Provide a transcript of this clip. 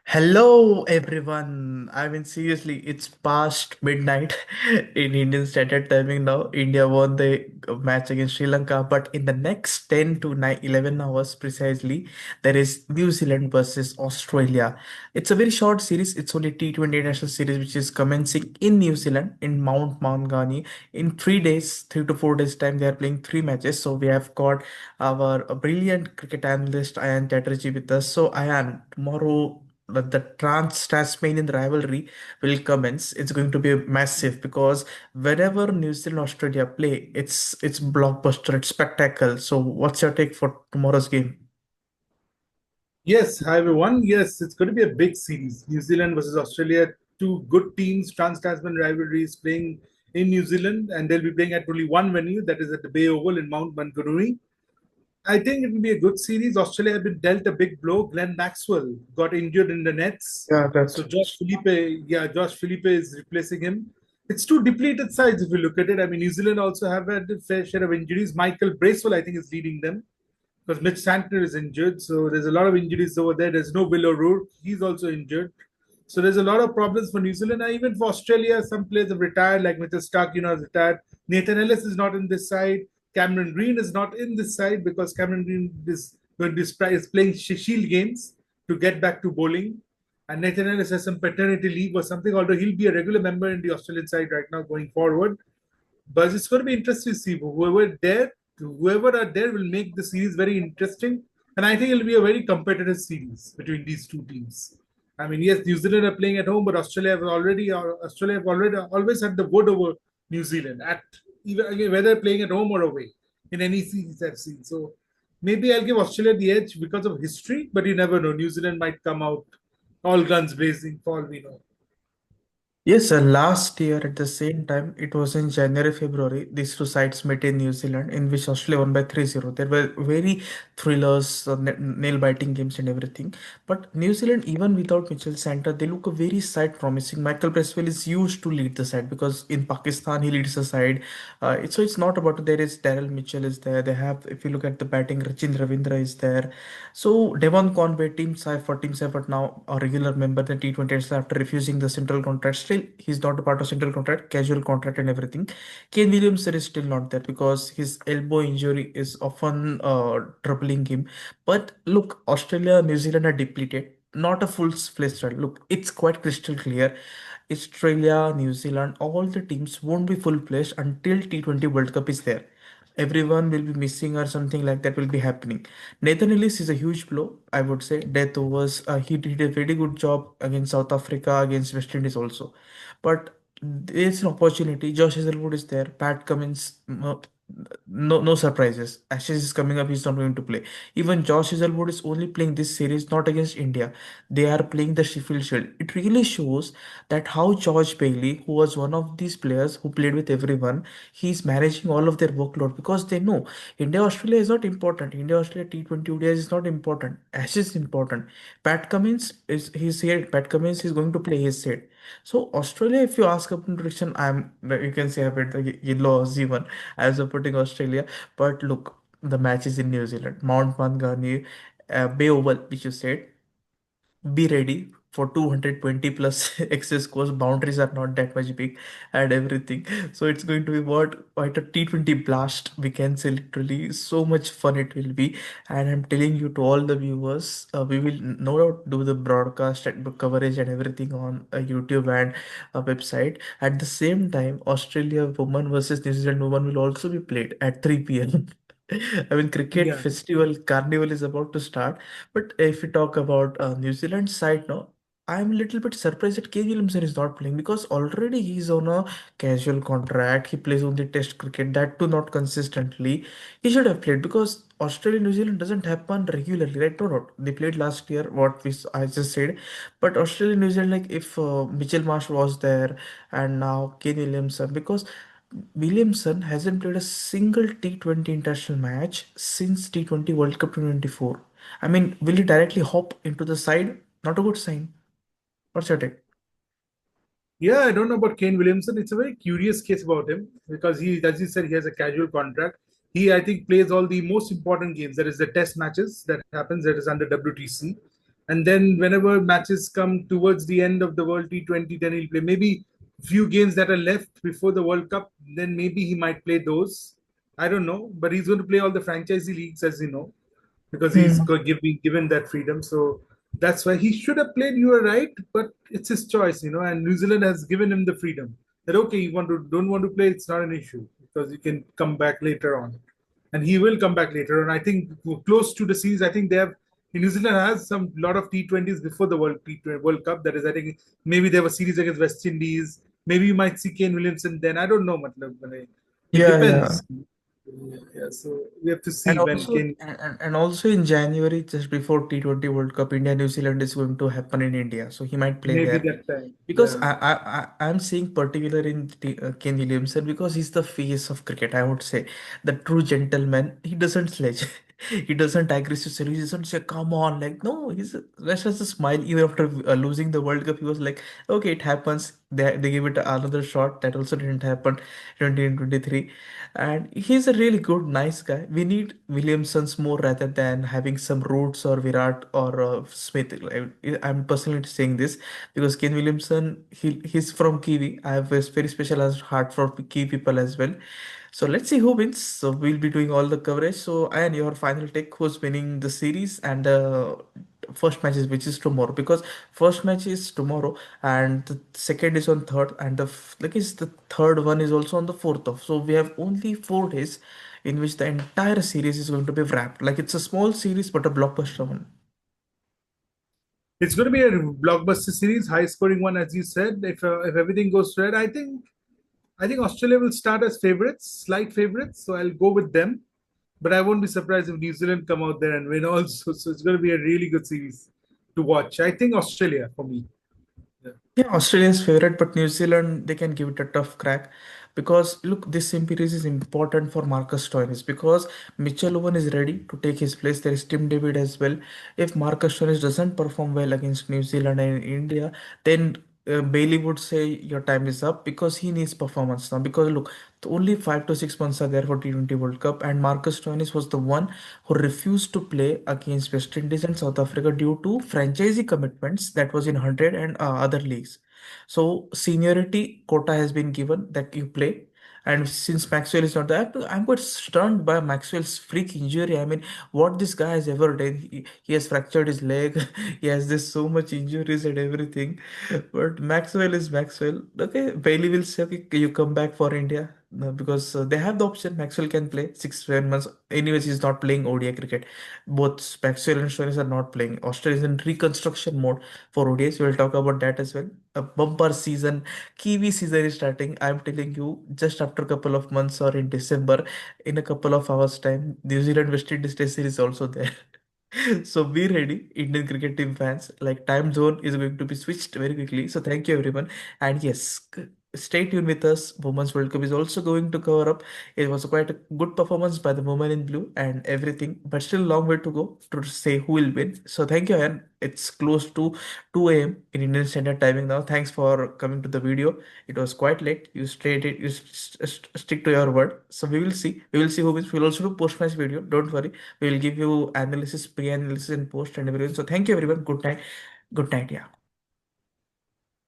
Hello everyone. I mean seriously, it's past midnight in Indian standard timing now. India won the match against Sri Lanka, but in the next 10 to 9, 11 hours precisely, there is New Zealand versus Australia. It's a very short series. It's only T20 International Series which is commencing in New Zealand in Mount Maungani. In 3 days, 3 to 4 days time, they are playing three matches. So we have got our brilliant cricket analyst Ayan Chatterjee with us. So Ayan, tomorrow the Tasmanian rivalry will commence. It's going to be massive because whenever New Zealand Australia play, it's blockbuster, it's spectacle. So what's your take for tomorrow's game? Yes, hi everyone. Yes, it's going to be a big series. New Zealand versus Australia, two good teams, Trans-Tasman rivalries playing in New Zealand, and they'll be playing at only one venue, that is at the Bay Oval in Mount Maunganui. I think it will be a good series. Australia have been dealt a big blow. Glenn Maxwell got injured in the nets, Yeah, so that's Josh Philippe is replacing him. It's two depleted sides if you look at it. I mean, New Zealand also have had a fair share of injuries. Michael Bracewell, I think, is leading them because Mitch Santner is injured. So there's a lot of injuries over there. There's no Will O'Rourke. He's also injured. So there's a lot of problems for New Zealand. And even for Australia, some players have retired, like Mitchell Stark, has retired. Nathan Ellis is not in this side. Cameron Green is not in this side because Cameron Green is going to is playing shield games to get back to bowling. And Nathan Ellis has some paternity leave or something, although he'll be a regular member in the Australian side right now going forward. But it's going to be interesting to see whoever are there will make the series very interesting, and I think it'll be a very competitive series between these two teams. I mean, yes, New Zealand are playing at home, but Australia have already always had the wood over New Zealand at even again, whether playing at home or away in any series I've seen. So maybe I'll give Australia the edge because of history, but you never know. New Zealand might come out all guns blazing for all we know. Yes, sir. Last year at the same time, it was in January, February, these two sides met in New Zealand, in which Australia won by 3-0. There were very thrillers, nail-biting games and everything. But New Zealand, even without Mitchell Santa, they look a very side promising. Michael Bracewell is used to lead the side because in Pakistan, he leads the side. So it's not about there is Daryl Mitchell is there. They have, if you look at the batting, Rachin Ravindra is there. So Devon Conway, Team Saifert now a regular member in T20 after refusing the central contract. Still, he's not a part of central contract, casual contract and everything. Kane Williamson is still not there because his elbow injury is often troubling him. But look, Australia, New Zealand are depleted. Not a full-fledged side. Look, it's quite crystal clear. Australia, New Zealand, all the teams won't be full-fledged until T20 World Cup is there. Everyone will be missing or something like that will be happening. Nathan Ellis is a huge blow, I would say. Death overs. He did a very good job against South Africa, against West Indies also. But there's an opportunity. Josh Hazelwood is there. Pat Cummins, no surprises. Ashes is coming up. He's not going to play. Even Josh Hazelwood is only playing this series not against India. They are playing the Sheffield Shield. It really shows that how George Bailey, who was one of these players who played with everyone, he's managing all of their workload because they know India Australia is not important. India Australia T20 ODI is not important. Ashes is important. Pat Cummins is he's here. Pat Cummins is going to play his set. So Australia, if you ask up in prediction, you can say I bet the yellow Aussie one as supporting Australia. But look, the match is in New Zealand, Mount Maungani, Bay Oval, which you said. Be ready for 220 plus excess scores. Boundaries are not that much big and everything. So it's going to be what quite a T20 blast. We can say literally so much fun it will be. And I'm telling you to all the viewers, we will no doubt do the broadcast and coverage and everything on YouTube and a website. At the same time, Australia woman versus New Zealand woman will also be played at 3 p.m. I mean, cricket Yeah. festival carnival is about to start. But if we talk about New Zealand side now, I'm a little bit surprised that Kane Williamson is not playing because already he's on a casual contract. He plays only Test cricket, that too not consistently. He should have played because Australia New Zealand doesn't happen regularly, right? No, no. They played last year, I just said. But Australia New Zealand, like if Mitchell Marsh was there and now Kane Williamson, because Williamson hasn't played a single T20 international match since T20 World Cup 2024. I mean, will he directly hop into the side? Not a good sign. What's your take? Yeah, I don't know about Kane Williamson. It's a very curious case about him because as you said, he has a casual contract. I think, plays all the most important games. That is the test matches that happens. That is under WTC. And then whenever matches come towards the end of the World T20, then he'll play maybe few games that are left before the World Cup. Then maybe he might play those. I don't know, but he's going to play all the franchisee leagues, as you know, because he's Hmm. being given that freedom. So that's why he should have played. You are right, but it's his choice, and New Zealand has given him the freedom that okay, you don't want to play, it's not an issue because you can come back later on, and he will come back later on. I think close to the series, I think they have. New Zealand has some lot of T20s before the World Cup. That is, I think maybe they have a series against West Indies. Maybe you might see Kane Williamson then. I don't know, matlab, it Yeah, yeah. depends. Yeah, so we have to And see when also, Kane. and also in January, just before T20 World Cup, India New Zealand is going to happen in India, so he might play Maybe there. that time. Because Yeah. I'm seeing particular in Ken Williamson because he's the face of cricket. I would say the true gentleman. He doesn't sledge. He doesn't aggressively. He doesn't say "come on" like no. Let's just smile. Even after losing the World Cup, he was like, "Okay, it happens." They give it another shot. That also didn't happen. 2023, and he's a really good, nice guy. We need Williamsons more rather than having some Roots or Virat or Smith. I'm personally saying this because Ken Williamson he's from Kiwi. I have a very special heart for Kiwi people as well. So let's see who wins. So we'll be doing all the coverage. So and your final take, who's winning the series and first match is which is tomorrow because first match is tomorrow and the second is on third and like is the third one is also on the fourth of. So we have only 4 days in which the entire series is going to be wrapped. Like it's a small series but a blockbuster one. It's going to be a blockbuster series, high scoring one, as you said. If everything goes right, I think Australia will start as favorites, slight favorites. So I'll go with them. But I won't be surprised if New Zealand come out there and win also. So it's going to be a really good series to watch. I think Australia for me. Yeah. Yeah, Australia's favorite, but New Zealand they can give it a tough crack because look, this series is important for Marcus Stoinis because Mitchell Owen is ready to take his place. There is Tim David as well. If Marcus Stoinis doesn't perform well against New Zealand and India, then Bailey would say your time is up because he needs performance now. Because look, only 5 to 6 months are there for T20 World Cup, and Marcus Stoinis was the one who refused to play against West Indies and South Africa due to franchisee commitments that was in 100 and other leagues. So seniority quota has been given that you play. And since Maxwell is not there, I'm quite stunned by Maxwell's freak injury. I mean, what this guy has ever done. He has fractured his leg. He has this so much injuries and everything. But Maxwell is Maxwell. Okay, Bailey will say, okay, you come back for India. No, because they have the option. Maxwell can play 6 7 months. Anyways, he's not playing ODI cricket. Both Maxwell and Stoinis are not playing. Australia is in reconstruction mode for ODIs. We'll talk about that as well. A bumper season, Kiwi season is starting. I'm telling you, just after a couple of months or in December, in a couple of hours' time, New Zealand West Indies Test series is also there. So be ready, Indian cricket team fans. Like time zone is going to be switched very quickly. So thank you everyone. And yes, stay tuned with us. Women's World Cup is also going to cover up. It was quite a good performance by the women in blue and everything, but still a long way to go to say who will win. So thank you, and it's close to 2 a.m. in Indian Standard Timing now. Thanks for coming to the video. It was quite late. You stayed it. You stick to your word. So we will see. We will see who wins. We'll also do post match video. Don't worry. We will give you analysis, pre-analysis, and post and everything. So thank you everyone. Good night. Good night. Yeah.